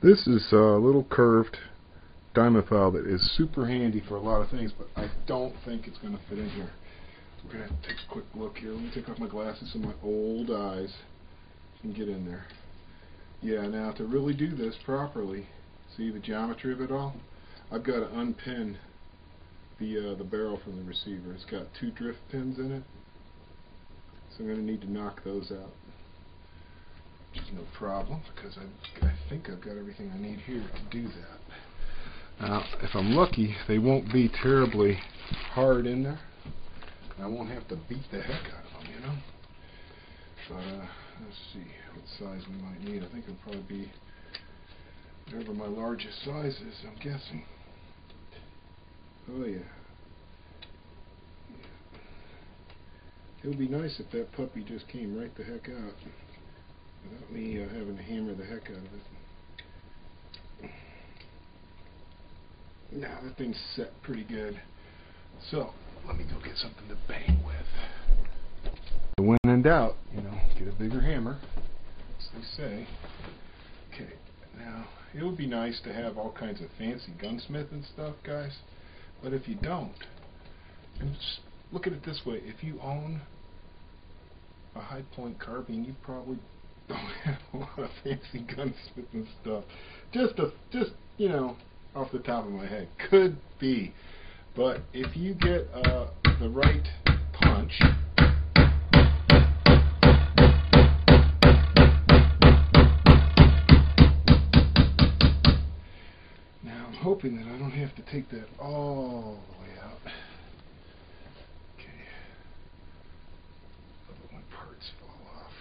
This is a little curved diamond file that is super handy for a lot of things, but I don't think it's going to fit in here. We're going to have to take a quick look here. Let me take off my glasses so my old eyes can get in there. Yeah, now to really do this properly, see the geometry of it all? I've got to unpin the barrel from the receiver. It's got 2 drift pins in it, so I'm going to need to knock those out. Which is no problem, because I think I've got everything I need here to do that. Now, if I'm lucky, they won't be terribly hard in there. I won't have to beat the heck out of them, you know. But let's see what size we might need. I think it'll probably be whatever my largest size is, I'm guessing. Oh yeah. It would be nice if that puppy just came right the heck out without me having to hammer the heck out of it. Now that thing's set pretty good. So let me go get something to bang with. When in doubt, you know, get a bigger hammer, as they say. Okay, now it would be nice to have all kinds of fancy gunsmith and stuff, guys. But if you don't, and just look at it this way: if you own a high-point carbine, you probably don't have a lot of fancy gunsmith and stuff. Just you know, off the top of my head, could be. But if you get the right punch, now I'm hoping that I don't have to take that all the way out. Okay. But when parts fall off,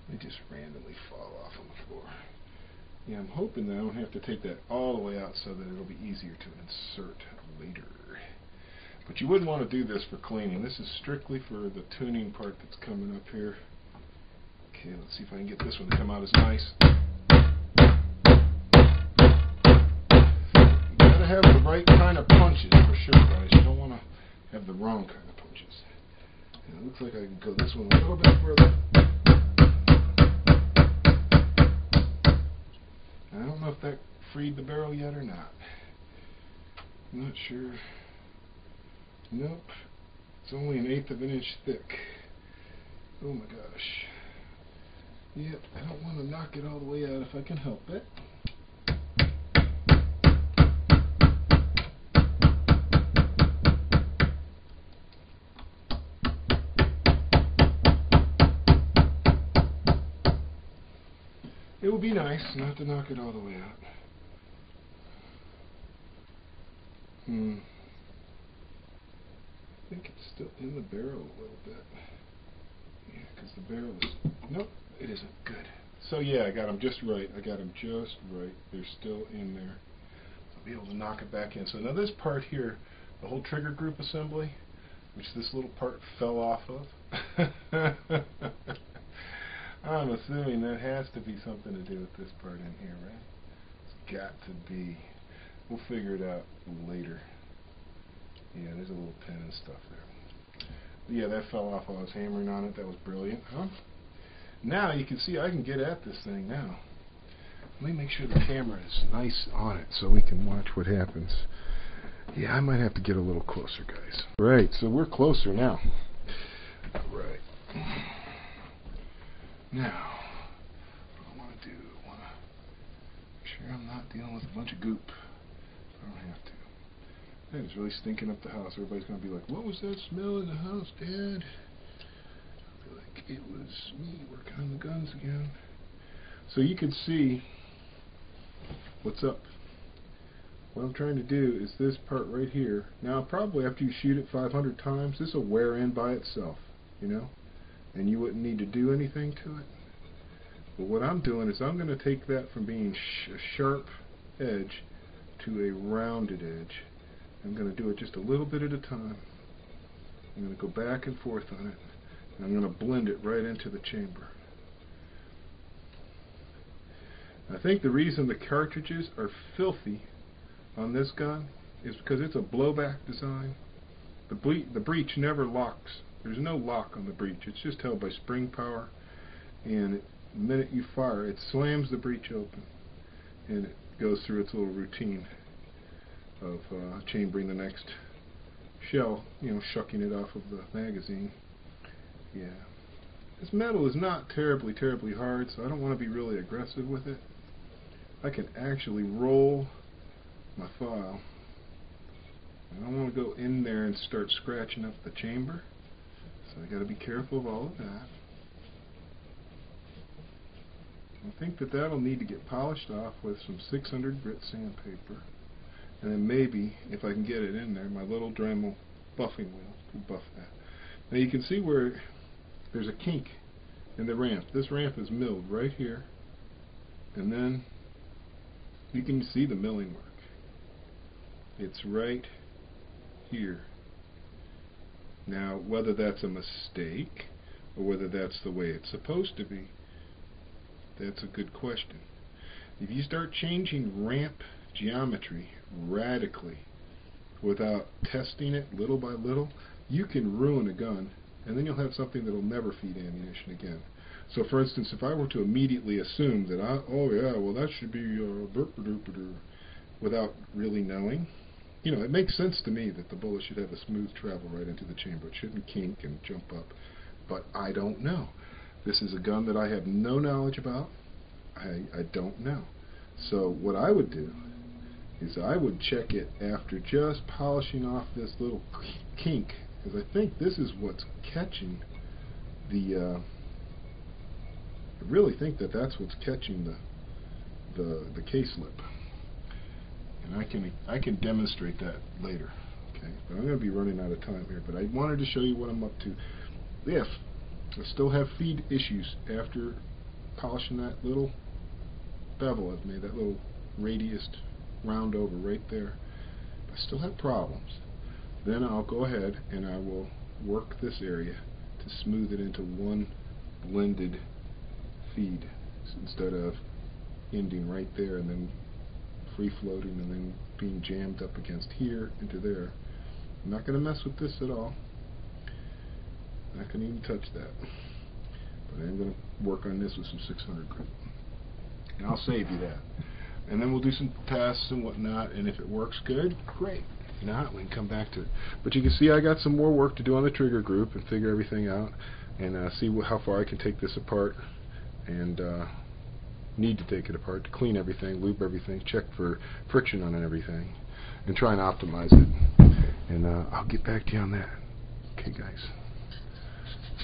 they just randomly fall off on the floor. Yeah, I'm hoping that I don't have to take that all the way out so that it'll be easier to insert later. But you wouldn't want to do this for cleaning. This is strictly for the tuning part that's coming up here. Okay, let's see if I can get this one to come out as nice. You gotta have the right kind of punches for sure, guys. You don't want to have the wrong kind of punches. And it looks like I can go this one a little bit further. I don't know if that freed the barrel yet or not. I'm not sure. Nope. It's only 1/8 of an inch thick. Oh my gosh. Yep, I don't want to knock it all the way out if I can help it. It would be nice not to knock it all the way out. I think it's still in the barrel a little bit. Yeah, because the barrel is... Nope, it isn't. Good. So yeah, I got them just right. They're still in there. I'll be able to knock it back in. So now this part here, the whole trigger group assembly, which this little part fell off of, I'm assuming that has to be something to do with this part in here, right? It's got to be. We'll figure it out later. Yeah, there's a little pin and stuff there. But yeah, that fell off while I was hammering on it. That was brilliant, huh? Now you can see I can get at this thing now. Let me make sure the camera is nice on it so we can watch what happens. Yeah, I might have to get a little closer, guys. Right, so we're closer now. Alright. Now, what I want to do, I want to make sure I'm not dealing with a bunch of goop. I don't have to. That is really stinking up the house. Everybody's going to be like, what was that smell in the house, Dad? I'll be like, it was me working on the guns again. So you can see what's up. What I'm trying to do is this part right here. Now, probably after you shoot it 500 times, this will wear in by itself, you know? And you wouldn't need to do anything to it. But what I'm doing is I'm going to take that from being a sharp edge to a rounded edge. I'm going to do it just a little bit at a time. I'm going to go back and forth on it. And I'm going to blend it right into the chamber. I think the reason the cartridges are filthy on this gun is because it's a blowback design. The breech never locks. There's no lock on the breech. It's just held by spring power. And the minute you fire, it slams the breech open. and it goes through its little routine of chambering the next shell, you know, shucking it off of the magazine. Yeah. This metal is not terribly hard, so I don't want to be really aggressive with it. I can actually roll my file. I don't want to go in there and start scratching up the chamber, so I got to be careful of all of that. I think that that'll need to get polished off with some 600 grit sandpaper, and then maybe, if I can get it in there, my little Dremel buffing wheel will buff that. Now you can see where there's a kink in the ramp. This ramp is milled right here, and then you can see the milling work. It's right here. Now, whether that's a mistake or whether that's the way it's supposed to be, that's a good question. If you start changing ramp geometry radically without testing it little by little, you can ruin a gun, and then you'll have something that will never feed ammunition again. So for instance, if I were to immediately assume that oh yeah, well that should be without really knowing, you know, it makes sense to me that the bullet should have a smooth travel right into the chamber. It shouldn't kink and jump up. But I don't know. This is a gun that I have no knowledge about. I don't know. So what I would do is I would check it after just polishing off this little kink, because I think this is what's catching the I really think that that's what's catching the case lip. And I can demonstrate that later. Okay, but I'm going to be running out of time here. But I wanted to show you what I'm up to. If I still have feed issues after polishing that little bevel I've made, that little radius round over right there, if I still have problems, then I'll go ahead and I will work this area to smooth it into one blended feed instead of ending right there and then free floating and then being jammed up against here into there. I'm not going to mess with this at all. I'm not going to even touch that. But I'm going to work on this with some 600 grit. And I'll save you that. And then we'll do some tests and whatnot, and if it works good, great. If not, we can come back to it. But you can see I got some more work to do on the trigger group and figure everything out and see how far I can take this apart, and need to take it apart to clean everything, lube everything, check for friction on everything, and try and optimize it. And I'll get back to you on that. Okay, guys.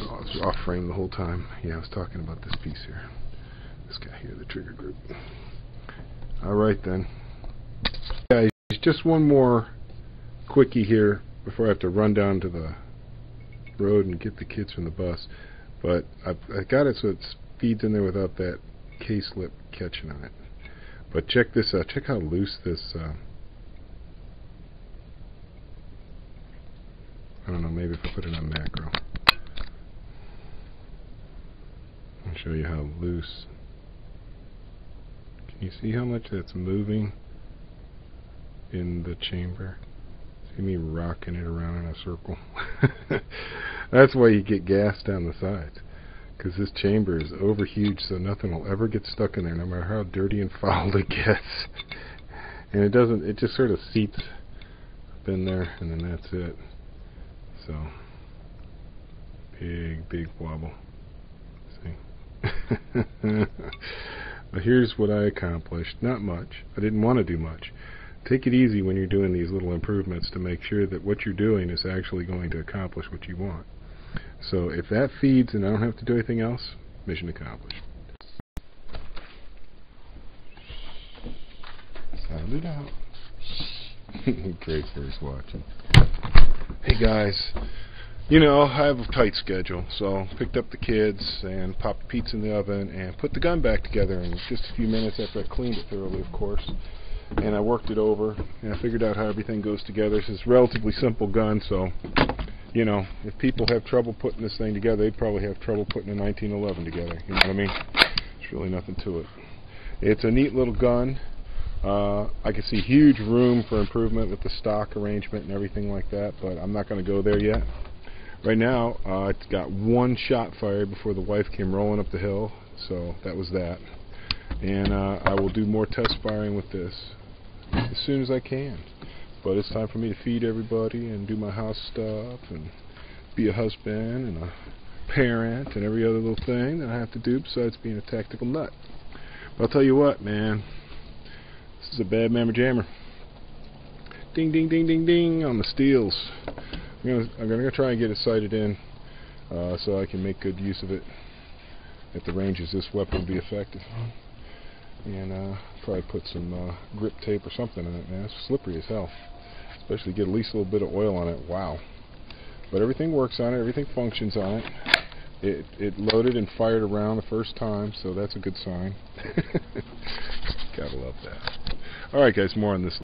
Oh, it's off frame the whole time. Yeah, I was talking about this piece here. This guy here, the trigger group. Alright then. Guys, just one more quickie here before I have to run down to the road and get the kids from the bus. But I got it so it feeds in there without that case lip catching on it. But check this out. Check how loose this I don't know, maybe if I put it on macro. I'll show you how loose. Can you see how much that's moving in the chamber? See me rocking it around in a circle? That's why you get gas down the sides, because this chamber is over huge, so nothing will ever get stuck in there, no matter how dirty and foul it gets. And it just sort of seats up in there, and then that's it. So, big wobble. See? But here's what I accomplished. Not much. I didn't want to do much. Take it easy when you're doing these little improvements to make sure that what you're doing is actually going to accomplish what you want. So if that feeds and I don't have to do anything else, mission accomplished. Sound it out. Great first watching. Hey guys, you know, I have a tight schedule, so picked up the kids and popped pizza in the oven and put the gun back together in just a few minutes after I cleaned it thoroughly, of course. And I worked it over and I figured out how everything goes together. This is a relatively simple gun, so you know, if people have trouble putting this thing together, they'd probably have trouble putting a 1911 together. You know what I mean? There's really nothing to it. It's a neat little gun. I can see huge room for improvement with the stock arrangement and everything like that, but I'm not going to go there yet. Right now, it's got one shot fired before the wife came rolling up the hill, so that was that. and I will do more test firing with this as soon as I can. But it's time for me to feed everybody and do my house stuff and be a husband and a parent and every other little thing that I have to do besides being a tactical nut. But I'll tell you what, man, this is a bad mamma jammer. Ding, ding, ding, ding, ding on the steels. I'm gonna try and get it sighted in so I can make good use of it at the ranges this weapon will be effective. And probably put some grip tape or something in it, man. It's slippery as hell. Especially get at least a little bit of oil on it. Wow. But everything works on it. Everything functions on it. It loaded and fired around the first time, so that's a good sign. Gotta love that. Alright guys, more on this